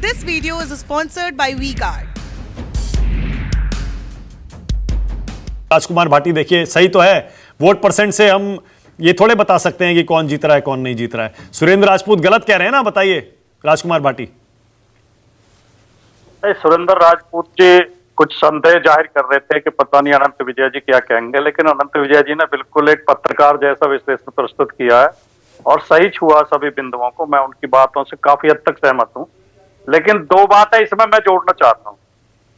This video is sponsored by V-Guard. राजकुमार भाटी, देखिए सही तो है, वोट परसेंट से हम ये थोड़े बता सकते हैं कि कौन जीत रहा है कौन नहीं जीत रहा है। सुरेंद्र राजपूत गलत कह रहे हैं ना, बताइए राजकुमार भाटी। सुरेंद्र राजपूत जी कुछ संदेह जाहिर कर रहे थे कि पता नहीं अनंत विजय जी क्या कहेंगे, लेकिन अनंत विजय जी ने बिल्कुल एक पत्रकार जैसा विश्लेषण प्रस्तुत किया है और सही छुआ सभी बिंदुओं को। मैं उनकी बातों से काफी हद तक सहमत हूं, लेकिन दो बातें इसमें मैं जोड़ना चाहता हूं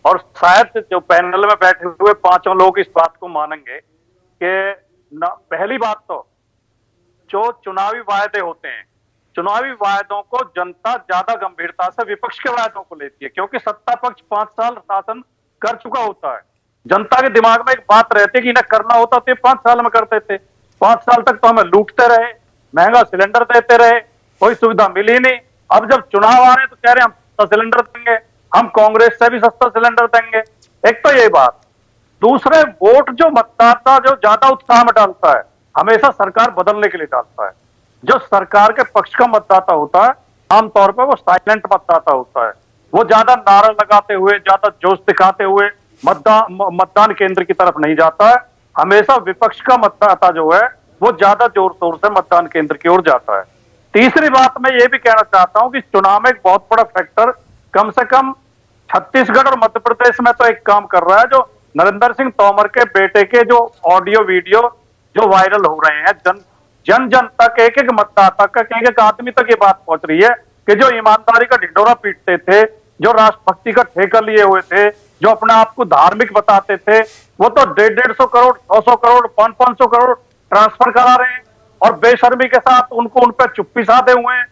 और शायद जो पैनल में बैठे हुए पांचों लोग इस बात को मानेंगे कि पहली बात तो जो चुनावी वायदे होते हैं, चुनावी वायदों को जनता ज्यादा गंभीरता से विपक्ष के वायदों को लेती है, क्योंकि सत्ता पक्ष 5 साल शासन कर चुका होता है। जनता के दिमाग में एक बात रहती है कि इन्हें करना होता तो ये 5 साल में करते थे। 5 साल तक तो हमें लूटते रहे, महंगा सिलेंडर देते रहे, कोई सुविधा मिली नहीं। अब जब चुनाव आ रहे हैं तो कह रहे हैं हम सस्ता सिलेंडर देंगे, हम कांग्रेस से भी सस्ता सिलेंडर देंगे। एक तो ये बात। दूसरे, वोट जो मतदाता जो ज्यादा उत्साह में डालता है, हमेशा सरकार बदलने के लिए डालता है। जो सरकार के पक्ष का मतदाता होता है आमतौर पर वो साइलेंट मतदाता होता है, वो ज्यादा नारा लगाते हुए, ज्यादा जोश दिखाते हुए मतदान केंद्र की तरफ नहीं जाता है। हमेशा विपक्ष का मतदाता जो है वो ज्यादा जोर शोर से मतदान केंद्र की ओर जाता है। तीसरी बात मैं ये भी कहना चाहता हूं कि चुनाव में एक बहुत बड़ा फैक्टर, कम से कम छत्तीसगढ़ और मध्य प्रदेश में तो एक काम कर रहा है, जो नरेंद्र सिंह तोमर के बेटे के जो ऑडियो वीडियो जो वायरल हो रहे हैं, जन जन तक, एक एक मतदाता तक, एक एक आदमी तक ये बात पहुंच रही है कि जो ईमानदारी का ढिंढोरा पीटते थे, जो राष्ट्रभक्ति का ठेका लिए हुए थे, जो अपने आप को धार्मिक बताते थे, वो तो 150 करोड़, 100 करोड़, 500 करोड़ ट्रांसफर करा रहे हैं और बेशर्मी के साथ उनको उन पर चुप्पी साधे हुए हैं।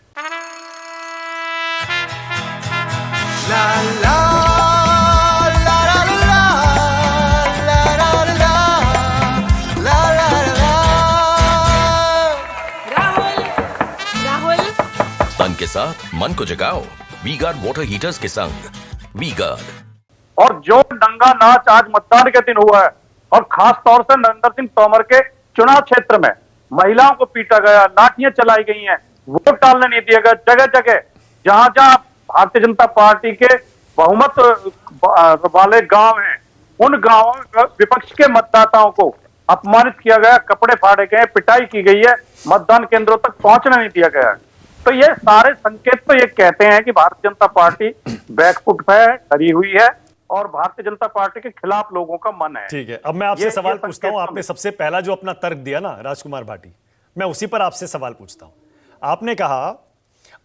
ला, ला, ला, ला, ला, ला, ला, ला, ला, ला। राहुल तन के साथ मन को जगाओ V-Guard वाटर हीटर्स के संग V-Guard। और जो दंगा नाच आज मतदान के दिन हुआ है, और खास तौर से नरेंद्र सिंह तोमर के चुनाव क्षेत्र में महिलाओं को पीटा गया, लाठियां चलाई गई हैं, वोट डालने नहीं दिया गया। जगह जगह जहां जहां भारतीय जनता पार्टी के बहुमत वाले गांव हैं, उन गांवों में विपक्ष के मतदाताओं को अपमानित किया गया, कपड़े फाड़े गए, पिटाई की गई है, मतदान केंद्रों तक पहुंचने नहीं दिया गया। तो ये सारे संकेत तो ये कहते हैं कि भारतीय जनता पार्टी बैकफुट पे खड़ी हुई है और भारतीय जनता पार्टी के खिलाफ लोगों का मन है। ठीक है, अब मैं आपसे सवाल पूछता हूं। आपने सबसे पहला जो अपना तर्क दिया ना राजकुमार भाटी, मैं उसी पर आपसे सवाल पूछता हूं। आपने कहा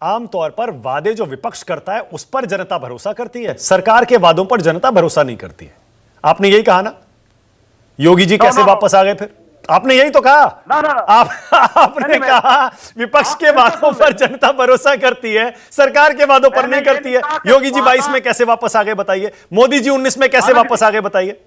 आमतौर पर वादे जो विपक्ष करता है उस पर जनता भरोसा करती है, सरकार के वादों पर जनता भरोसा नहीं करती है। आपने यही कहा ना? योगी जी कैसे वापस आ गए फिर? आपने यही तो कहा ना। आपने कहा विपक्ष के वादों पर जनता भरोसा करती है, सरकार के वादों पर नहीं करती है। योगी जी 22 में कैसे वापस आ गए बताइए? मोदी जी 19 में कैसे वापस आ गए बताइए?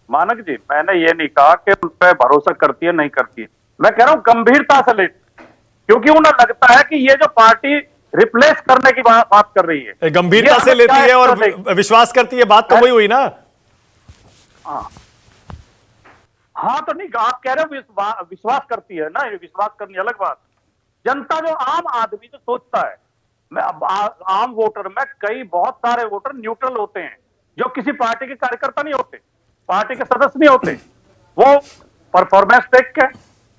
मानक जी, मैंने ये नहीं कहा कि उन पर भरोसा करती है नहीं करती है, मैं कह रहा हूं गंभीरता से लेती, क्योंकि उन्हें लगता है कि ये जो पार्टी रिप्लेस करने की बात कर रही है, गंभीरता से लेती है और विश्वास करती है। बात तो वही हुई ना। हाँ तो नहीं, आप कह रहे हो विश्वास करती है ना, ये विश्वास करनी अलग बात। जनता जो आम आदमी जो सोचता है, मैं आम वोटर में कई बहुत सारे वोटर न्यूट्रल होते हैं, जो किसी पार्टी के कार्यकर्ता नहीं होते, पार्टी के सदस्य नहीं होते, वो परफॉर्मेंस देख के,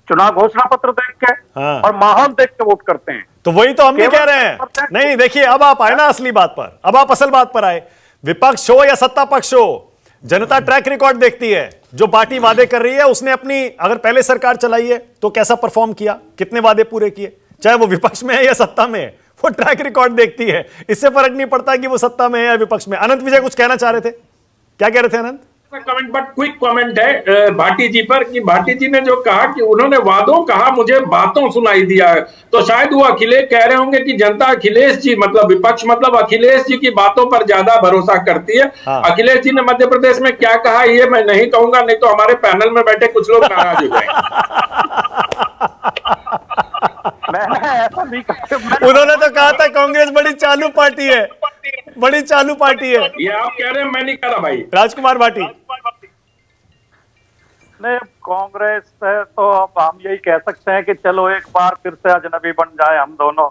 चुनाव घोषणा पत्र देख के और माहौल देख के वोट करते हैं। तो वही तो हम भी कह रहे हैं। नहीं, देखिए अब आप आए ना असली बात पर, अब आप असल बात पर आए। विपक्ष हो या सत्ता पक्ष हो, जनता ट्रैक रिकॉर्ड देखती है। जो पार्टी वादे कर रही है उसने अपनी, अगर पहले सरकार चलाई है तो कैसा परफॉर्म किया, कितने वादे पूरे किए, चाहे वो विपक्ष में है या सत्ता में है, वो ट्रैक रिकॉर्ड देखती है। इससे फर्क नहीं पड़ता कि वो सत्ता में है या विपक्ष में। अनंत विजय कुछ कहना चाह रहे थे, क्या कह रहे थे अनंत? कमेंट, बट क्विक कमेंट है भाटी जी पर कि भाटी जी ने जो कहा कि उन्होंने वादों कहा, मुझे बातों सुनाई दिया है, तो शायद वो अखिलेश कह रहे होंगे कि जनता अखिलेश जी मतलब विपक्ष मतलब अखिलेश जी की बातों पर ज्यादा भरोसा करती है। अखिलेश जी ने मध्य प्रदेश में क्या कहा ये मैं नहीं कहूंगा, नहीं तो हमारे पैनल में बैठे कुछ लोग नाराज हो जाएंगे। मैंने ऐसा नहीं कहा। उन्होंने तो कहा था कांग्रेस बड़ी चालू पार्टी है, बड़ी चालू पार्टी है। ये आप कह रहे हैं, मैं नहीं कह रहा भाई। राजकुमार भाटी नहीं, कांग्रेस है तो अब हम यही कह सकते हैं कि चलो एक बार फिर से अजनबी बन जाए हम दोनों।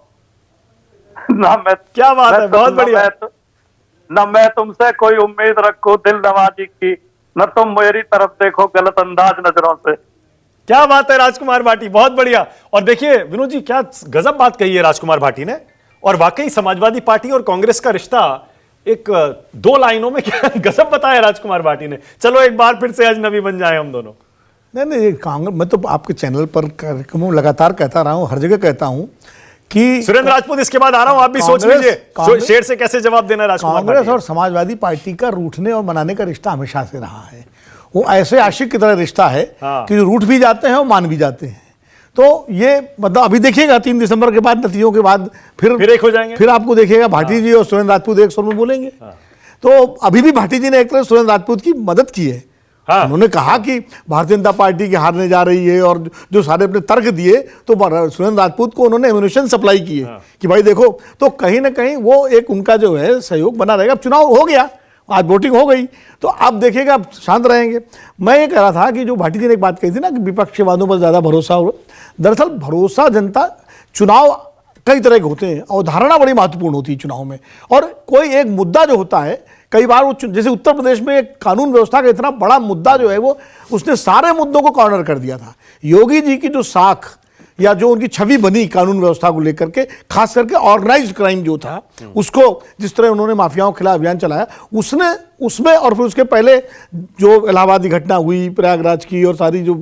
ना मैं क्या बात है, बहुत बढ़िया। न मैं तुमसे कोई उम्मीद रखूं दिल नवाजी की, न तुम मेरी तरफ देखो गलत अंदाज नजरों से। क्या बात है राजकुमार भाटी, बहुत बढ़िया। और देखिए विनोद जी, क्या गजब बात कही है राजकुमार भाटी ने। और वाकई समाजवादी पार्टी और कांग्रेस का रिश्ता एक 2 लाइनों में क्या गजब बताया राजकुमार भाटी ने। चलो एक बार फिर से अजनबी बन जाए हम दोनों। नहीं, कांग्रेस, मैं तो आपके चैनल पर कार्यक्रमों लगातार कहता रहा हूं, हर जगह कहता हूं कि सुरेंद्र राजपूत इसके बाद आ रहा हूं, आप भी सोच लीजिए शेर से कैसे जवाब देना राजकुमार भाटी। कांग्रेस और समाजवादी पार्टी का रूठने और मनाने का रिश्ता हमेशा से रहा है। वो ऐसे आशिक की तरह रिश्ता है कि जो रूठ भी जाते हैं और मान भी जाते हैं। तो ये मतलब अभी देखिएगा 3 दिसंबर के बाद, नतीजों के बाद फिर एक हो जाएंगे। फिर आपको देखिएगा भाटी जी और सुरेंद्र राजपूत एक स्वर में बोलेंगे। तो अभी भी भाटी जी ने एक तरह सुरेंद्र राजपूत की मदद की है। उन्होंने कहा कि भारतीय जनता पार्टी की हारने जा रही है, और जो सारे अपने तर्क दिए तो सुरेंद्र राजपूत को उन्होंने एम्यूनिशन सप्लाई की है कि भाई देखो। तो कहीं ना कहीं वो एक उनका जो है सहयोग बना रहेगा। अब चुनाव हो गया, आज वोटिंग हो गई, तो आप देखिएगा आप शांत रहेंगे। मैं ये कह रहा था कि जो भाटी जी ने एक बात कही थी ना कि विपक्षवादियों पर ज़्यादा भरोसा हो, दरअसल भरोसा जनता, चुनाव कई तरह के होते हैं, अवधारणा बड़ी महत्वपूर्ण होती है चुनाव में। और कोई एक मुद्दा जो होता है, कई बार वो, जैसे उत्तर प्रदेश में एक कानून व्यवस्था का इतना बड़ा मुद्दा जो है वो, उसने सारे मुद्दों को कॉर्नर कर दिया था। योगी जी की जो साख या जो उनकी छवि बनी कानून व्यवस्था को लेकर के, खास करके ऑर्गेनाइज्ड क्राइम जो था उसको, जिस तरह उन्होंने माफियाओं के खिलाफ अभियान चलाया, उसमें और फिर उसके पहले जो इलाहाबादी घटना हुई प्रयागराज की और सारी जो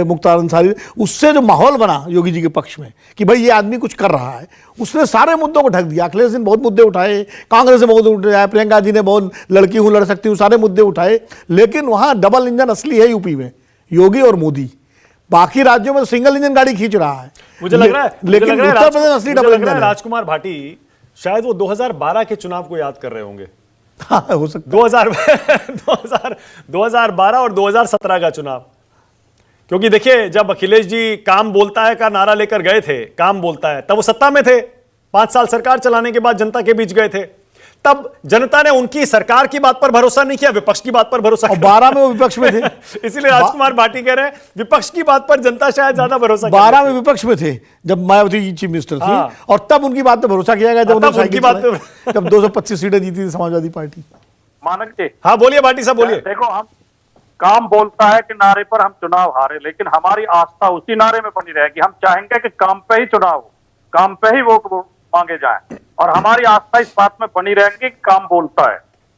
मुख्तार अंसारी, उससे जो माहौल बना योगी जी के पक्ष में कि भाई ये आदमी कुछ कर रहा है, उसने सारे मुद्दों को ढक दिया। अखिलेश जी ने बहुत मुद्दे उठाए, कांग्रेस ने बहुत उठाए, प्रियंका जी ने बहुत लड़की हूँ लड़ सकती हूँ सारे मुद्दे उठाए, लेकिन वहाँ डबल इंजन असली है यूपी में, योगी और मोदी। बाकी राज्यों में सिंगल इंजन गाड़ी खींच रहा है, मुझे लग रहा है। लेकिन उत्तर प्रदेश असली डबल इंजन है। राजकुमार भाटी शायद वो 2012 के चुनाव को याद कर रहे होंगे। हाँ, हो सकता 2012 और 2017 का चुनाव, क्योंकि देखिए जब अखिलेश जी काम बोलता है का नारा लेकर गए थे, काम बोलता है, तब वो सत्ता में थे। 5 साल सरकार चलाने के बाद जनता के बीच गए थे, तब जनता ने उनकी सरकार की बात पर भरोसा नहीं किया, विपक्ष की बात पर भरोसा किया। 12 में वो विपक्ष में थे। इसीलिए राजकुमार भाटी कह रहे हैं विपक्ष की बात पर जनता शायद ज्यादा भरोसा। 12 में विपक्ष में थे जब मायावती जी चीफ मिनिस्टर थी, और तब उनकी बात पर भरोसा किया गया जब उनकी बात जब 225 सीटें जीती थी समाजवादी पार्टी। मानक जी, हाँ बोलिए भाटी साहब बोलिए। देखो, हम काम बोलता है कि नारे पर हम चुनाव हारे, लेकिन हमारी आस्था उसी नारे में बनी रहेगी। हम चाहेंगे कि काम पे ही चुनाव हो, काम पे ही वोट मांगे जाए, और हमारी आस्था इस बात में बनी रहेगी कि काम बोलता है।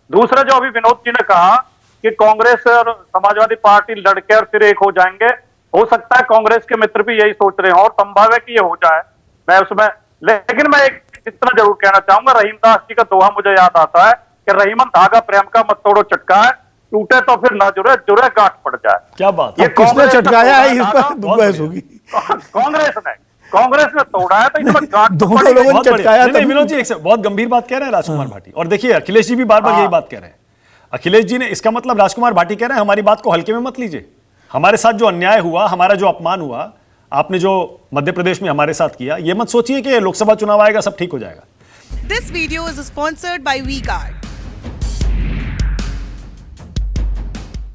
दूसरा, जो अभी विनोद जी ने कहा कि कांग्रेस और समाजवादी पार्टी लड़के और फिर एक हो जाएंगे, हो सकता है कांग्रेस के मित्र भी यही सोच रहे हो और संभव है कि ये हो जाए। मैं उसमें, लेकिन मैं एक इतना जरूर कहना चाहूंगा, रहीमदास जी का दोहा मुझे याद आता है कि रहीमन धागा प्रेम का मत तोड़ो चटका है, टूटे तो फिर ना जुड़े, जुड़े गांठ पड़ जाए। क्या बात, ये किसने चटकाया है, इस पर बहस होगी। कांग्रेस ने तोड़ा है, तो इसमें गांठ दोनों लोगों ने चटकाया। नहीं विनोद जी, एक बहुत गंभीर बात कह रहे हैं राजकुमार भाटी। और देखिए अखिलेश जी भी बार बार यही बात कह रहे हैं। अखिलेश जी ने, इसका मतलब राजकुमार भाटी कह रहे हैं हमारी बात को हल्के में मत लीजिए, हमारे साथ जो अन्याय हुआ, हमारा जो अपमान हुआ, आपने जो मध्य प्रदेश में हमारे साथ किया, ये मत सोचिए कि लोकसभा चुनाव आएगा सब ठीक हो जाएगा। This video is sponsored by WeGuard.